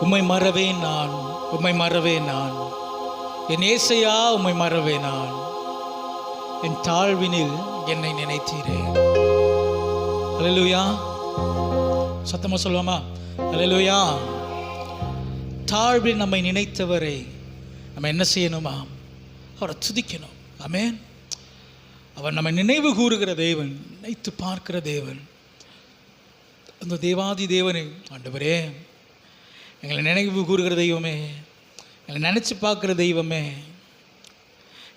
உம்மை மறவேன் நான், உம்மை மறவேன் நான். என் ஏசையா உம்மை மறவேன் நான். என் தாழ்வினில் என்னை நினைத்தீரே. அல்லேலூயா. சத்தமா சொல்லுவோமா? அல்லேலூயா. தாழ்வில் நம்மை நினைத்தவரை நம்ம என்ன செய்யணுமா? அவரை துதிக்கணும். ஆமென். அவர் நம்மை நினைவு கூறுகிற தேவன், நினைத்து பார்க்கிற தேவன். அந்த தேவாதி தேவனை, ஆண்டவரே எங்களை நினைவு கூறுகிற தெய்வமே, எங்களை நினச்சி பார்க்குற தெய்வமே.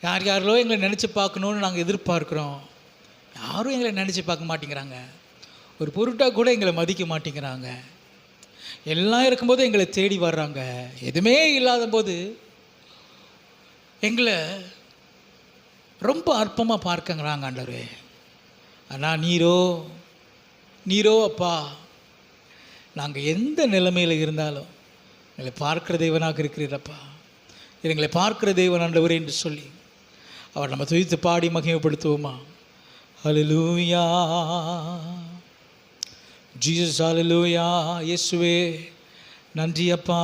யார் யாரோ எங்களை நினச்சி பார்க்கணுன்னு நாங்கள் எதிர்பார்க்குறோம். யாரும் எங்களை நினச்சி பார்க்க மாட்டேங்கிறாங்க. ஒரு பொருட்டாக கூட எங்களை மதிக்க மாட்டேங்கிறாங்க. எல்லாம் இருக்கும்போது எங்களை தேடி வர்றாங்க. எதுவுமே இல்லாத போது எங்களை ரொம்ப அற்பமாக பார்க்கங்கிறாங்க ஆண்டவரே. ஆனால் நீரோ அப்பா, நாங்கள் எந்த நிலைமையில் இருந்தாலும் எங்களை பார்க்கிற தேவனாக இருக்கிறீரப்பா. எங்களை பார்க்கிற தேவன் ஆண்டவரே என்று சொல்லி அவர் நம்ம துதித்து பாடி மகிமைப்படுத்துவோமா? ஹல்லேலூயா ஜீசஸ், ஹல்லேலூயா. இயேசுவே நன்றி அப்பா.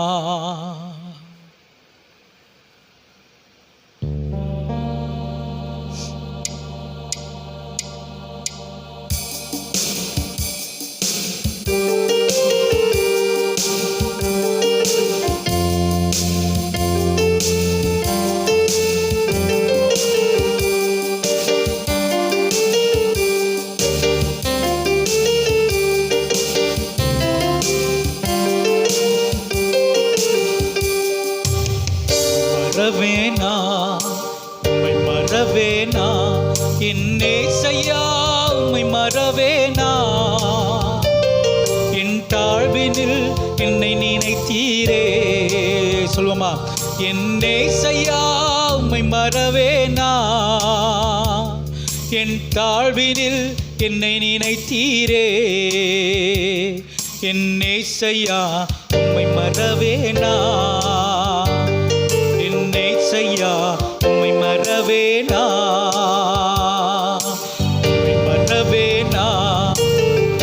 மறவேனா உம்மை மறவேனா, என் ஏசையா உம்மை மறவேனா. என் தாழ்வினில் என்னை நினைத்தீரே. சொல்லுவோமா? என் ஏசையா உம்மை மறவேனா. என் தாழ்வினில் என்னை நினைத்தீரே. என் ஏசையா உம்மை மறவேனா. ஏசையா உம்மை மறவேனா, உம்மை மறவேனா,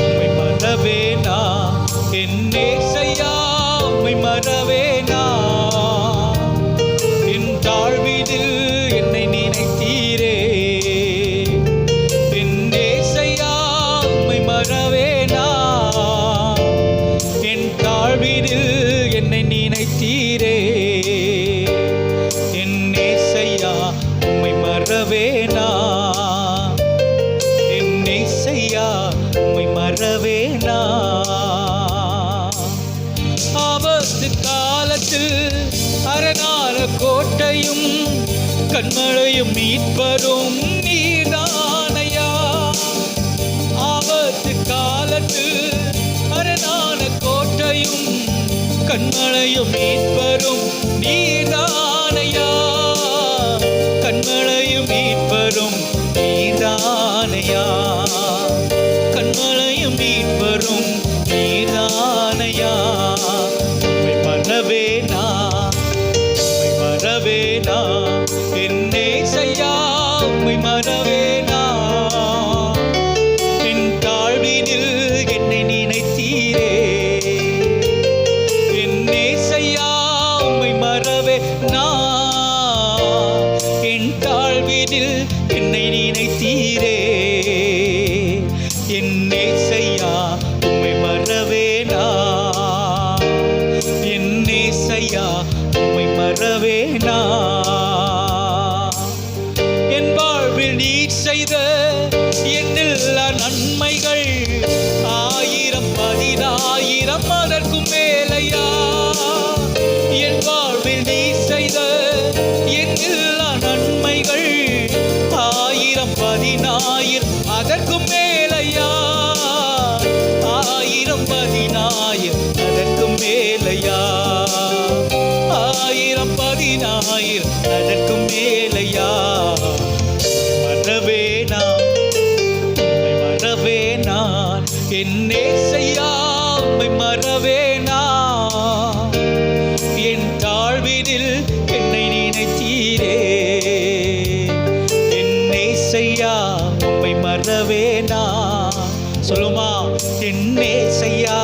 உம்மை மறவேனா. என் ஏசையா உம்மை மறவேனா. என் தாழ்வினில் என்னை நினைத்தீரே. என் ஏசையா உம்மை மறவேனா. என் தாழ்வினில் என்னை நினைத்தீரே. உம்மை மறவேனா. என் ஏசையா உம்மை மறவேனா. ஆபத்து காலத்தில் அரணான கோட்டையும் கண்மலையும் மீட்பரும் நீதானையா. ஆபத்து காலத்தில் அரணான கோட்டையும் கண்மலையும் மீட்பரும் நீதானையா. கண்மலையும் மீட்பரும் நீதானையா. கண்மலையும் மீட்பரும் நீதானையா. உம்மை மறவேனா, உம்மை மறவேனா. என் ஏசையா உம்மை மறவேனா. என் தாழ்வினில் என்னை நினைத்தீரே. என் ஏசையா உம்மை மறவேனா. என் தாழ்வினில் என்னை நினைத்தீரே. என் ஏசையா உம்மை மறவேனா. என் ஏசையா உம்மை மறவேனா. என் வாழ்வில் நீர் செய்த எண்ணில்லா நன்மைகள் 1000 10,000 அதற்கும் மேலையா. என் வாழ்வில் நீர் செய்த எண்ணில்லா நன்மைகள் 1000 10,000 அதற்கும் மேலையா. 1000 10,000 அதற்கும் மேலையா. 1000 10,000 அதற்கும் மேலையா. மறவேனா, உம்மை மறவேனா. என் ஏசையா உம்மை மறவேனா. என் தாழ்வினில் என்னை நினைத்தீரே. என் ஏசையா உம்மை மறவேனா. சொல்லுமா? என் ஏசையா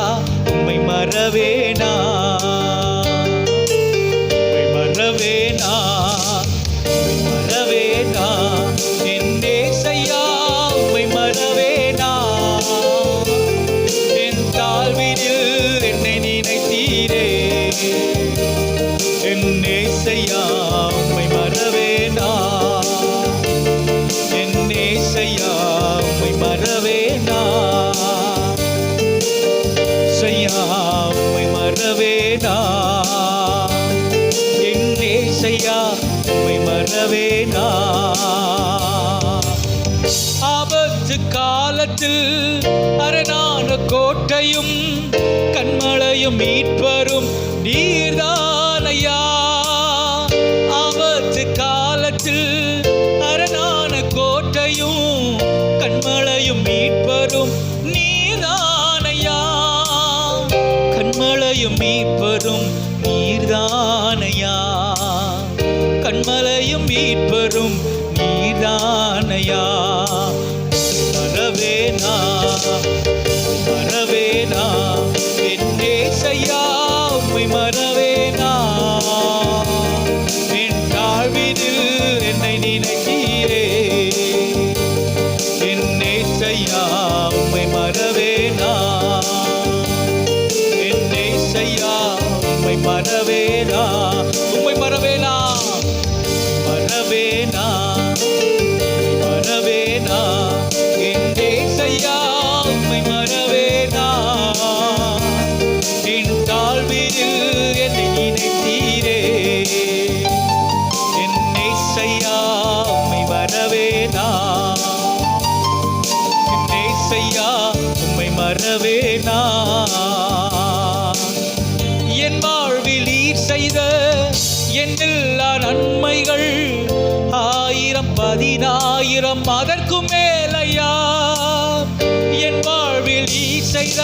உம்மை மறவேனா. என் ஏசையா உம்மை மறவேனா, என் ஏசையா உம்மை மறவேனா, ஏசையா உம்மை மறவேனா, என் ஏசையா உம்மை மறவேனா. ஆபத்து காலத்தில் அரணான கோட்டையும் கண்மலையும் மீட்பரும் நீர்தானையா. ஆபத்து காலத்தில் அரணான கோட்டையும் கண்மலையும் மீட்பரும் நீர்தானையா, கண்மலையும் மீட்பரும் நீர்தானையா, கண்மலையும் மீட்பரும் நீர்தானையா. மறவேனா மறவேனா என் ஏசையா உம்மை மறவேனா, என் தாழ்வினில் என்னை நினைத்தீரே, என் ஏசையா உம்மை மறவேனா, என் ஏசையா உம்மை மறவேனா, உம்மை மறவேனா, மறவேனா மறவேனா, என் ஏசையா உம்மை மறவேனா, என் தாழ்வினில் என்னை நினைத்தீரே, என் ஏசையா உம்மை மறவேனா, என் ஏசையா உம்மை மறவேனா. என் வாழ்வில் நீர் செய்த எல்லா நன்மைகள் 1000 10,000 அதற்கும் மேலையா. என் வாழ்வில் நீர் செய்த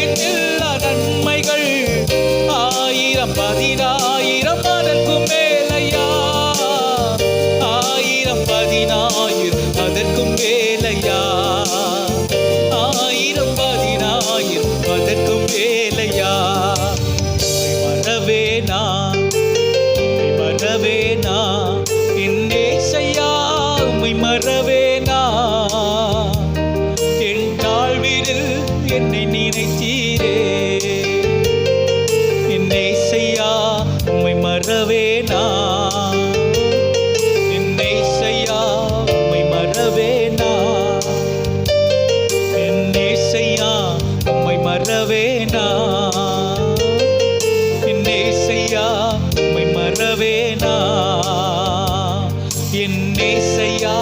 எல்லா நன்மைகள் 1000 10,000 அதற்கும் மேலையா, 1000 10,000 அதற்கும் மேலையா, 1000 10,000 அதற்கும் மேலையா. மறவேனா மறவேனா என் ஏசையா உம்மை மறவேனா, என் தாழ்வினில் என்னை நினைத்தீரே, என் ஏசையா உம்மை மறவேனா, என் ஏசையா உம்மை மறவேனா, என் ஏசையா உம்மை மறவேனா, என் ஏசையா உம்மை மறவேனா, என் ஏசையா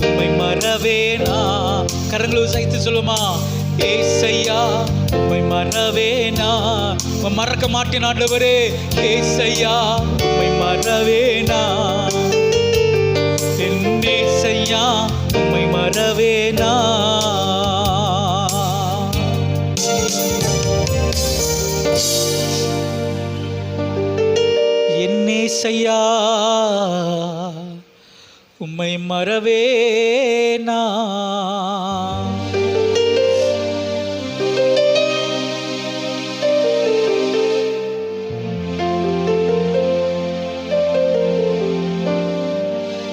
உம்மை மறவேனா. கரங்களை உசைத்து சொல்லுமா, ஏசையா உம்மை மறவேனா. மறக்க மாட்டேன் ஆண்டவரே, ஏசையா உம்மை மறவேனா, என் ஏசையா உம்மை மறவேனா. என் ஏசையா உம்மை மறவேனா,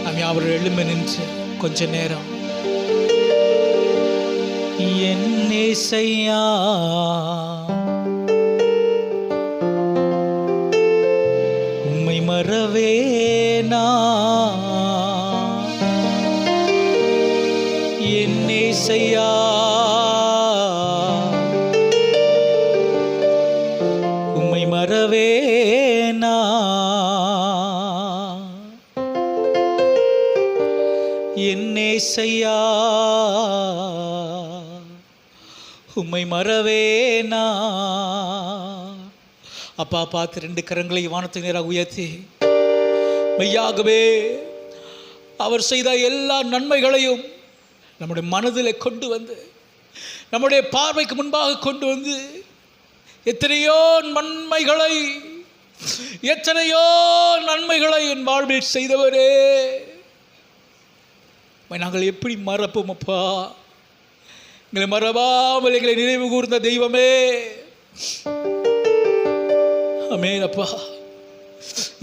நாம் யாவரும் எழும்பி நின்று கொஞ்ச நேரம் என் ஏசையா உம்மை மறவேனா, என் ஏசையா உம்மை மறவேனா, என் ஏசையா உம்மை மறவேனா. அப்பா பார்த்து 2 கரங்களை வானத்துக்கு நேராக உயர்த்தி, மெய்யாகவே அவர் செய்த எல்லா நன்மைகளையும் நம்முடைய மனதில் கொண்டு வந்து, நம்முடைய பார்வைக்கு முன்பாக கொண்டு வந்து, எத்தனையோ நன்மைகளை என் வாழ்வில் செய்தவரே, நாங்கள் எப்படி மறப்போம் அப்பா? எங்களை மறவாமல் எங்களை நினைவு கூர்ந்த தெய்வமே, ஆமென் அப்பா.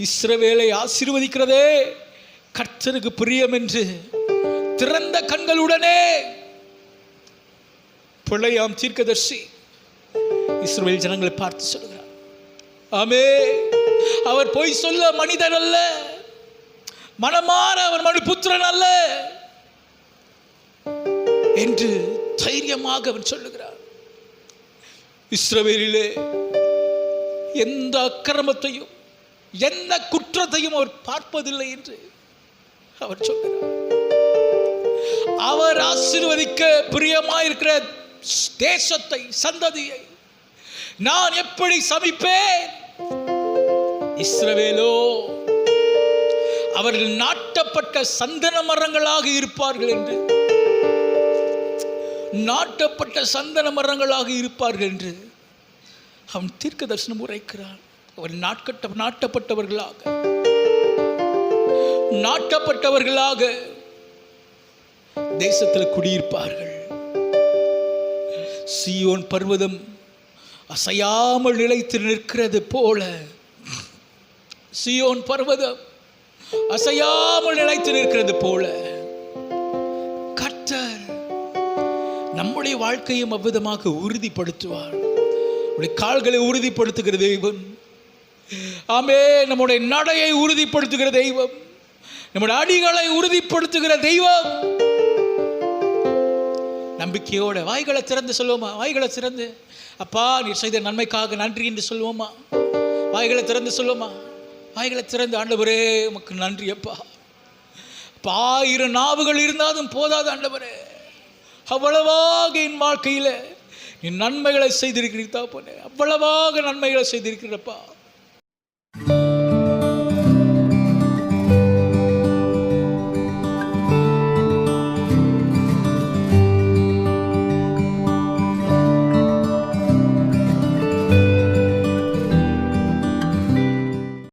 இஸ்ரவேலை ஆசீர்வதிக்கிறதே கர்த்தருக்கு பிரியம் என்று திறந்த கண்களுடனே பிள்ளையாம் தீர்க்கதரிசி இஸ்ரவேல் ஜனங்களை பார்த்து சொல்கிறார், ஆமே. அவர் பொய் சொல்ல மனிதன் அல்ல, மனமாற அவர் மனுபுத்திரன் அல்ல என்று தைரியமாக அவர் சொல்லுகிறார். இஸ்ரவேலிலே எந்த அக்கிரமத்தையும் எந்த குற்றத்தையும் அவர் பார்ப்பதில்லை என்று அவர் சொல்கிறார். அவர் ஆசீர்வதிக்க பிரியமாயிருக்கிற தேசத்தை, சந்ததியை நான் எப்படி சபிப்பேன்? இஸ்ரவேலோ அவர்கள் நாட்டப்பட்ட சந்தன மரங்களாக இருப்பார்கள் என்று, நாட்டப்பட்ட சந்தன மரங்களாக இருப்பார்கள் என்று அவன் தீர்க்க தரிசனம் உரைக்கிறான். அவர் நாட்டப்பட்டவர்களாக தேசத்தில் குடியிருப்பார்கள். சீயோன் பர்வதம் அசையாமல் நிலைத்து நிற்கிறது போல, சீயோன் பர்வதம் அசையாமல் நிலைத்து நிற்கிறது போல கர்த்தர் நம்முடைய வாழ்க்கையும் அவ்விதமாக உறுதிப்படுத்துவார். நம்முடைய கால்களை உறுதிப்படுத்துகிற தெய்வம். ஆமே. நம்முடைய நடையை உறுதிப்படுத்துகிற தெய்வம், நம்முடைய அடிகளை உறுதிப்படுத்துகிற தெய்வம். நம்பிக்கையோட வாய்களை திறந்து சொல்லுவோமா? வாய்களை திறந்து, அப்பா நீர் செய்த நன்மைக்காக நன்றி என்று சொல்லுவோமா? வாய்களை திறந்து சொல்லுவோமா? வாய்களை திறந்து, ஆண்டவரே உமக்கு நன்றி அப்பா. 1000 நாவுகள் இருந்தாலும் போதாது ஆண்டவரே, அவ்வளவாக என் வாழ்க்கையில் நீ நன்மைகளை செய்திருக்கிறீர் தாப்பனே, அவ்வளவாக நன்மைகளை செய்திருக்கிறப்பா.